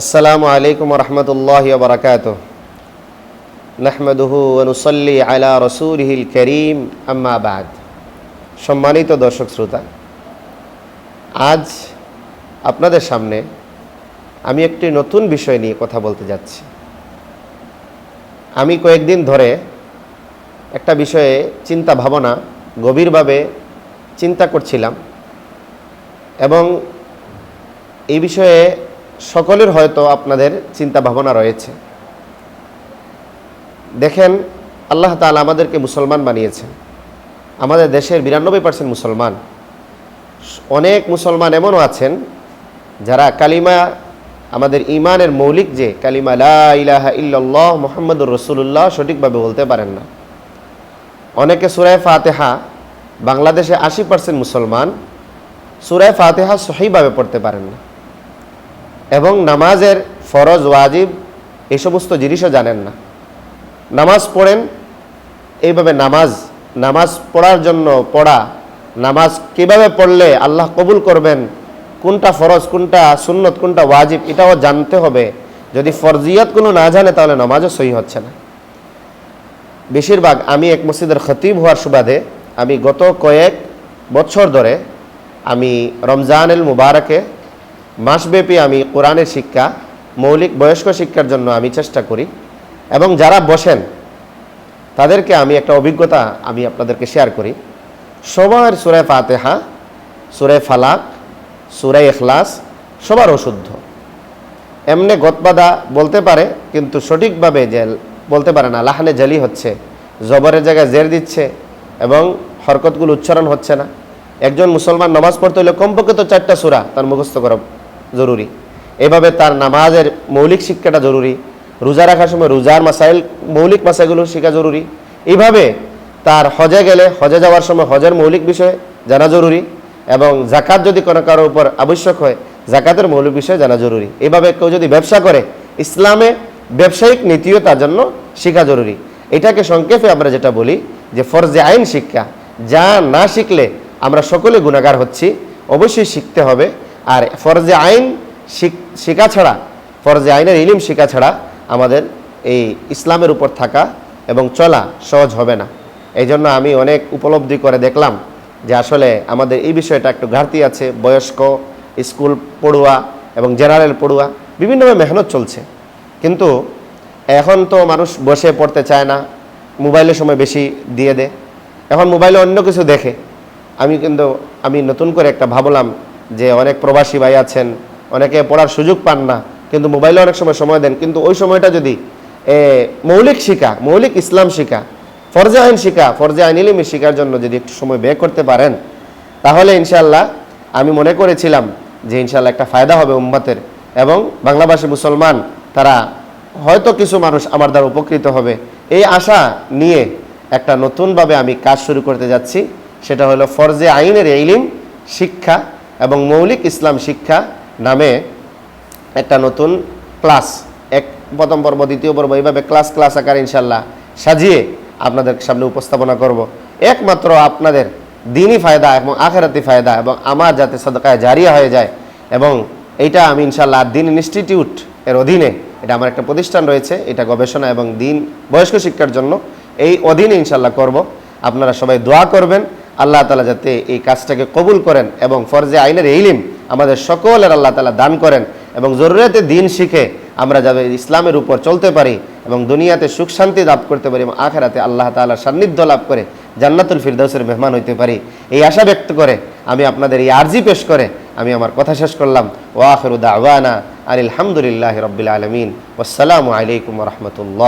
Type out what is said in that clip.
আসসালামু আলাইকুম রহমতুল্লাহি ওয়া বারাকাতুহু নাহমাদুহু ওয়া নুসাল্লি আলা রাসূলিহিল কারীম আম্মা বা'দ। সম্মানিত দর্শক শ্রোতা, আজ আপনাদের সামনে আমি একটি নতুন বিষয় নিয়ে কথা বলতে যাচ্ছি। আমি কয়েকদিন ধরে একটা বিষয়ে চিন্তা ভাবনা গভীরভাবে চিন্তা করছিলাম এবং এই বিষয়ে সকলের হয়তো আপনাদের চিন্তা ভাবনা রয়েছে। দেখেন, আল্লাহ তাআলা আমাদেরকে মুসলমান বানিয়েছেন। আমাদের দেশের 92% মুসলমান। অনেক মুসলমান এমনও আছেন যারা কালিমা, আমাদের ঈমানের মৌলিক যে কালিমা লা ইলাহা ইল্লাল্লাহ মুহাম্মাদুর রাসূলুল্লাহ সঠিকভাবে বলতে পারেন না। অনেকে সূরা ফাতিহা, বাংলাদেশে 80% মুসলমান সূরা ফাতিহা সহিভাবে পড়তে পারেন না এবং নামাজের ফরজ, ওয়াজিব এই সমস্ত জিনিসও জানেন না। নামাজ পড়েন এইভাবে, নামাজ পড়ার জন্য পড়া, নামাজ কিভাবে পড়লে আল্লাহ কবুল করবেন, কোনটা ফরজ, কোনটা সুন্নত, কোনটা ওয়াজিব এটাও জানতে হবে। যদি ফরজিয়াত কোনো না জানে তাহলে নামাজও সহি হচ্ছে না। বেশিরভাগ, আমি এক মসজিদের খতিব হওয়ার সুবাদে আমি গত কয়েক বছর ধরে আমি রমজানুল মুবারকে মাসব্যাপী আমি কোরআনের শিক্ষা, মৌলিক বয়স্ক শিক্ষার জন্য আমি চেষ্টা করি এবং যারা বসেন তাদেরকে আমি একটা অভিজ্ঞতা আমি আপনাদেরকে শেয়ার করি। সবার সূরা ফাতিহা, সূরা ফালাক, সূরা ইখলাস সবার অশুদ্ধ। এমনি গতবাদা বলতে পারে কিন্তু সঠিকভাবে যে বলতে পারে না, লাহানে জালি হচ্ছে, জবরের জায়গায় জের দিচ্ছে এবং হরকতগুলো উচ্চারণ হচ্ছে না। একজন মুসলমান নামাজ পড়তে হলে কমপক্ষে তো 4টা সূরা তার মুখস্থ করা জরুরি। এভাবে তার নামাজের মৌলিক শিক্ষাটা জরুরি। রোজা রাখার সময় রোজার মাসাইল, মৌলিক মাসাইলগুলো শেখা জরুরি। এইভাবে তার হজে গেলে, হজে যাওয়ার সময় হজের মৌলিক বিষয় জানা জরুরি এবং জাকাত যদি কোনো কারোর উপর আবশ্যক হয় জাকাতের মৌলিক বিষয় জানা জরুরি। এইভাবে কেউ যদি ব্যবসা করে, ইসলামে ব্যবসায়িক নীতিও তার জন্য শেখা জরুরি। এটাকে সংক্ষেপে আমরা যেটা বলি যে ফরজে আইন শিক্ষা, যা না শিখলে আমরা সকলে গুনাহগার হচ্ছি, অবশ্যই শিখতে হবে। আর ফরজে আইন শেখা ছাড়া, ফরজে আইনের ইলম শেখা ছাড়া আমাদের এই ইসলামের উপর থাকা এবং চলা সহজ হবে না। এই জন্য আমি অনেক উপলব্ধি করে দেখলাম যে আসলে আমাদের এই বিষয়টা একটু ঘাটতি আছে। বয়স্ক, স্কুল পড়ুয়া এবং জেনারেল পড়ুয়া বিভিন্নভাবে মেহনত চলছে, কিন্তু এখন তো মানুষ বসে পড়তে চায় না, মোবাইলের সময় বেশি দিয়ে দেয়। এখন মোবাইলে অন্য কিছু দেখে। আমি নতুন করে একটা ভাবলাম যে অনেক প্রবাসী ভাই আছেন, অনেকে পড়ার সুযোগ পান না কিন্তু মোবাইলে অনেক সময় দেন, কিন্তু ওই সময়টা যদি মৌলিক শিক্ষা, মৌলিক ইসলাম শিক্ষা, ফরজে আইন শিক্ষা, ফরজে আইন ইলম শিক্ষার জন্য যদি একটু সময় ব্যয় করতে পারেন তাহলে ইনশাআল্লাহ আমি মনে করেছিলাম যে ইনশাআল্লাহ একটা ফায়দা হবে উম্মতের এবং বাংলাভাষী মুসলমান তারা হয়তো কিছু মানুষ আমার দ্বারা উপকৃত হবে। এই আশা নিয়ে একটা নতুনভাবে আমি কাজ শুরু করতে যাচ্ছি। সেটা হলো ফরজে আইনের ইলম শিক্ষা এবং মৌলিক ইসলাম শিক্ষা নামে একটা নতুন ক্লাস, প্রথম পর্ব, দ্বিতীয় পর্ব, এইভাবে ক্লাস আকারে ইনশাল্লাহ সাজিয়ে আপনাদের সামনে উপস্থাপনা করব। একমাত্র আপনাদের দিনই ফায়দা এবং আখিরাতি ফায়দা এবং আমার যাতে সাদকায়ে জারিয়া হয়ে যায়। এবং এইটা আমি ইনশাল্লাহ দিন ইনস্টিটিউট এর অধীনে, এটা আমার একটা প্রতিষ্ঠান রয়েছে, এটা গবেষণা এবং দিন বয়স্ক শিক্ষার জন্য, এই অধীনে ইনশাল্লাহ করব। আপনারা সবাই দোয়া করবেন আল্লাহ তাআলা যাতে এই কাজটাকে কবুল করেন এবং ফরজে আইনের ইলম আমাদের সকলের আল্লাহ তাআলা দান করেন এবং জরুরিয়াতে দিন শিখে আমরা যাতে ইসলামের উপর চলতে পারি এবং দুনিয়াতে সুখ শান্তি লাভ করতে পারি এবং আখিরাতে আল্লাহ তাআলার সান্নিধ্য লাভ করে জান্নাতুল ফিরদাউসের মেহমান হইতে পারি, এই আশা ব্যক্ত করে আমি আপনাদের এই আরজি পেশ করে আমি আমার কথা শেষ করলাম। ওয়া আখিরু দাওয়ানা আলহামদুলিল্লাহি রাব্বিল আলামিন। ওয়াসসালামু আলাইকুম ওয়া রাহমাতুল্লাহ।